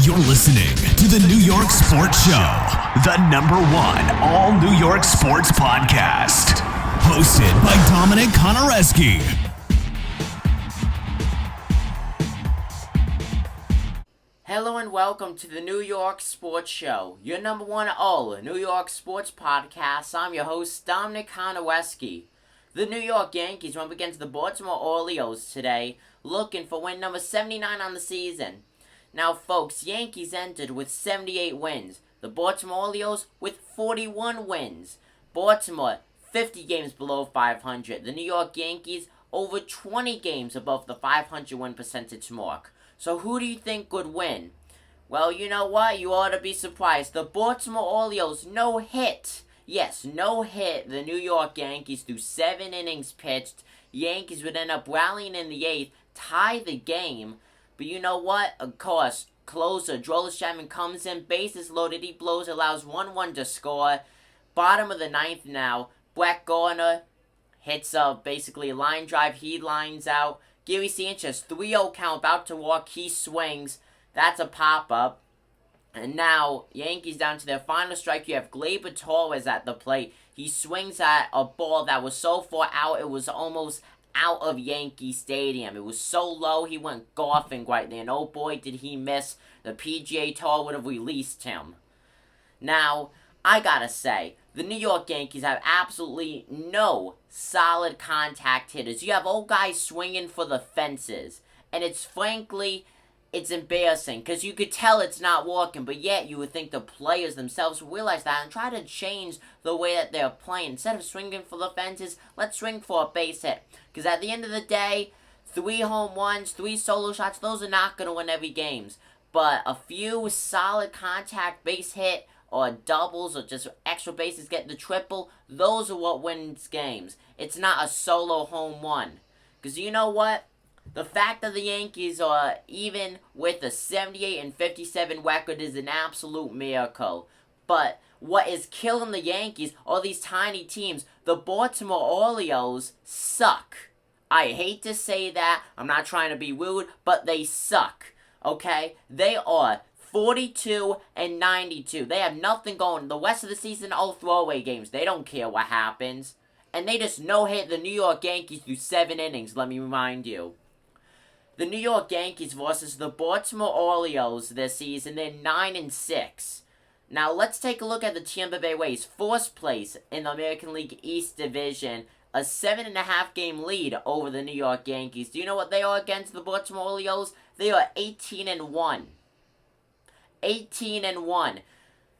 You're listening to the New York Sports Show, the #1 all New York sports podcast. Hosted by Dominic Konareski. Hello and welcome to the New York Sports Show, your #1 all New York sports podcast. I'm your host, Dominic Konareski. The New York Yankees went up against the Baltimore Orioles today, looking for win number 79 on the season. Now, folks, Yankees entered with 78 wins. The Baltimore Orioles with 41 wins. Baltimore, 50 games below 500. The New York Yankees, over 20 games above the 500 win percentage mark. So who do you think would win? Well, you know what? You ought to be surprised. The Baltimore Orioles, no hit. Yes, no hit. The New York Yankees through 7 innings pitched. Yankees would end up rallying in the 8th, tie the game. But you know what? Of course, closer, Aroldis Chapman comes in, bases loaded, he blows, allows 1-1 to score. Bottom of the 9th now, Brett Gardner hits basically a line drive, he lines out. Gary Sanchez, 3-0 count, about to walk, he swings. That's a pop-up. And now, Yankees down to their final strike. You have Gleyber Torres at the plate. He swings at a ball that was so far out, it was almost out of Yankee Stadium. It was so low, he went golfing right there. And oh boy, did he miss. The PGA Tour would have released him. Now, I gotta say, the New York Yankees have absolutely no solid contact hitters. You have old guys swinging for the fences. And it's embarrassing, because you could tell it's not working, but yet you would think the players themselves realize that and try to change the way that they're playing. Instead of swinging for the fences, let's swing for a base hit. Because at the end of the day, 3 home runs, 3 solo shots, those are not going to win every game. But a few solid contact base hit, or doubles, or just extra bases getting the triple, those are what wins games. It's not a solo home run. Because you know what? The fact that the Yankees are even with a 78-57 record is an absolute miracle. But what is killing the Yankees are these tiny teams. The Baltimore Orioles suck. I hate to say that. I'm not trying to be rude, but they suck. Okay? They are 42-92. They have nothing going. The rest of the season, all throwaway games. They don't care what happens. And they just no-hit the New York Yankees through 7 innings, let me remind you. The New York Yankees versus the Baltimore Orioles this season, they're 9-6. Now, let's take a look at the Tampa Bay Rays. 4th place in the American League East Division. A 7.5 game lead over the New York Yankees. Do you know what they are against the Baltimore Orioles? They are 18-1. 18-1.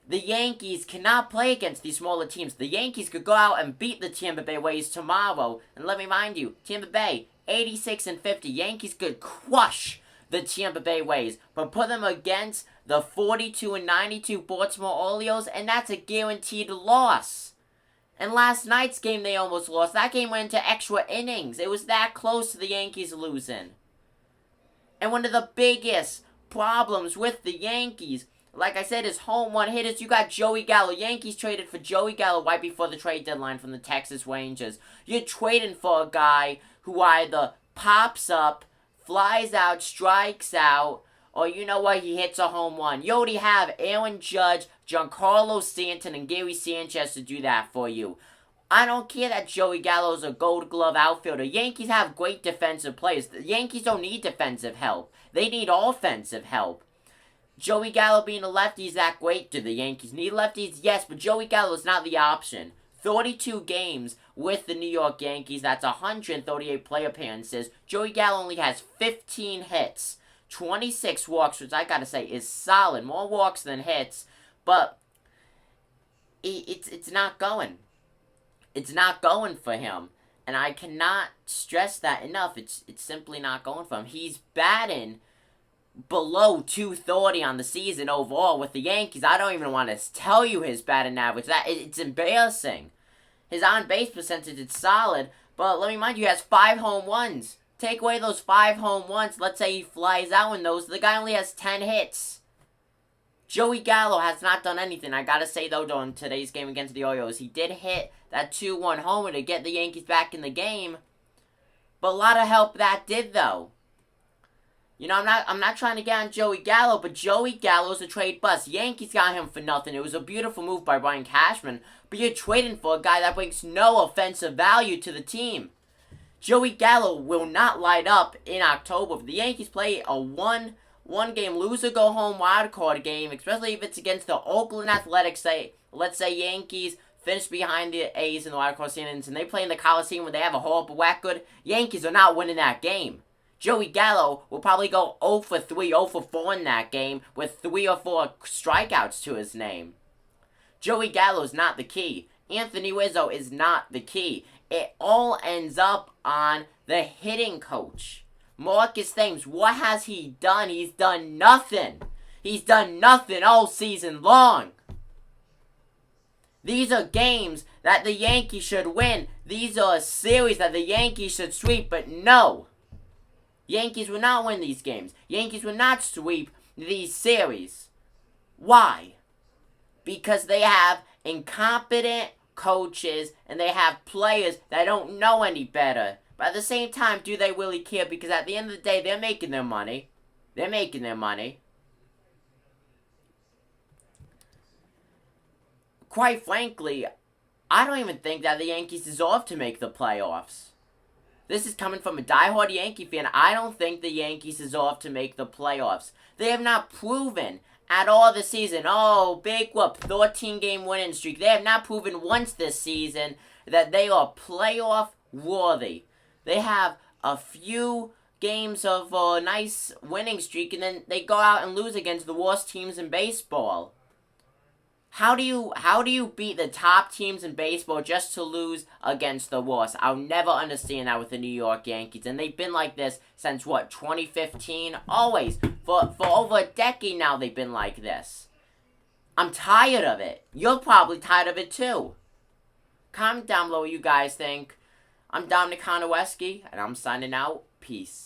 The Yankees cannot play against these smaller teams. The Yankees could go out and beat the Tampa Bay Rays tomorrow. And let me remind you, Tampa Bay, 86-50. Yankees could crush the Tampa Bay Rays, but put them against the 42-92 Baltimore Orioles, and that's a guaranteed loss. And last night's game, they almost lost. That game went into extra innings. It was that close to the Yankees losing. And one of the biggest problems with the Yankees, like I said, is home run hitters. You got Joey Gallo. Yankees traded for Joey Gallo right before the trade deadline from the Texas Rangers. You're trading for a guy who either pops up, flies out, strikes out, or you know what, he hits a home run. You already have Aaron Judge, Giancarlo Stanton, and Gary Sanchez to do that for you. I don't care that Joey Gallo's a Gold Glove outfielder. Yankees have great defensive players. The Yankees don't need defensive help. They need offensive help. Joey Gallo being a lefty, is that great? Do the Yankees need lefties? Yes, but Joey Gallo is not the option. 32 games with the New York Yankees. That's 138 play appearances. Joey Gallo only has 15 hits, 26 walks, which I gotta say is solid. More walks than hits, but it's not going. It's not going for him, and I cannot stress that enough. It's simply not going for him. He's batting below 230 on the season overall with the Yankees. I don't even want to tell you his batting average. It's embarrassing. His on-base percentage is solid, but let me remind you, he has 5 home runs. Take away those 5 home runs, let's say he flies out in those, the guy only has 10 hits. Joey Gallo has not done anything. I gotta say, though, during today's game against the Orioles, he did hit that 2-1 homer to get the Yankees back in the game. But a lot of help that did, though. I'm not trying to get on Joey Gallo, but Joey Gallo's a trade bust. Yankees got him for nothing. It was a beautiful move by Brian Cashman, but you're trading for a guy that brings no offensive value to the team. Joey Gallo will not light up in October. If the Yankees play a one-game loser-go-home wildcard game, especially if it's against the Oakland Athletics, let's say Yankees finish behind the A's in the wildcard standings, and they play in the Coliseum where they have a horrible record, Yankees are not winning that game. Joey Gallo will probably go 0 for 3, 0 for 4 in that game with 3 or 4 strikeouts to his name. Joey Gallo is not the key. Anthony Rizzo is not the key. It all ends up on the hitting coach. Marcus Thames, what has he done? He's done nothing. He's done nothing all season long. These are games that the Yankees should win. These are a series that the Yankees should sweep, but no. Yankees will not win these games. Yankees will not sweep these series. Why? Because they have incompetent coaches and they have players that don't know any better. But at the same time, do they really care? Because at the end of the day, they're making their money. They're making their money. Quite frankly, I don't even think that the Yankees deserve to make the playoffs. This is coming from a diehard Yankee fan. I don't think the Yankees deserve to make the playoffs. They have not proven at all this season. Oh, big whoop, 13-game winning streak. They have not proven once this season that they are playoff worthy. They have a few games of a nice winning streak, and then they go out and lose against the worst teams in baseball. How do you beat the top teams in baseball just to lose against the worst? I'll never understand that with the New York Yankees. And they've been like this since, 2015? Always. For over a decade now they've been like this. I'm tired of it. You're probably tired of it too. Comment down below what you guys think. I'm Dominic Konoweski, and I'm signing out. Peace.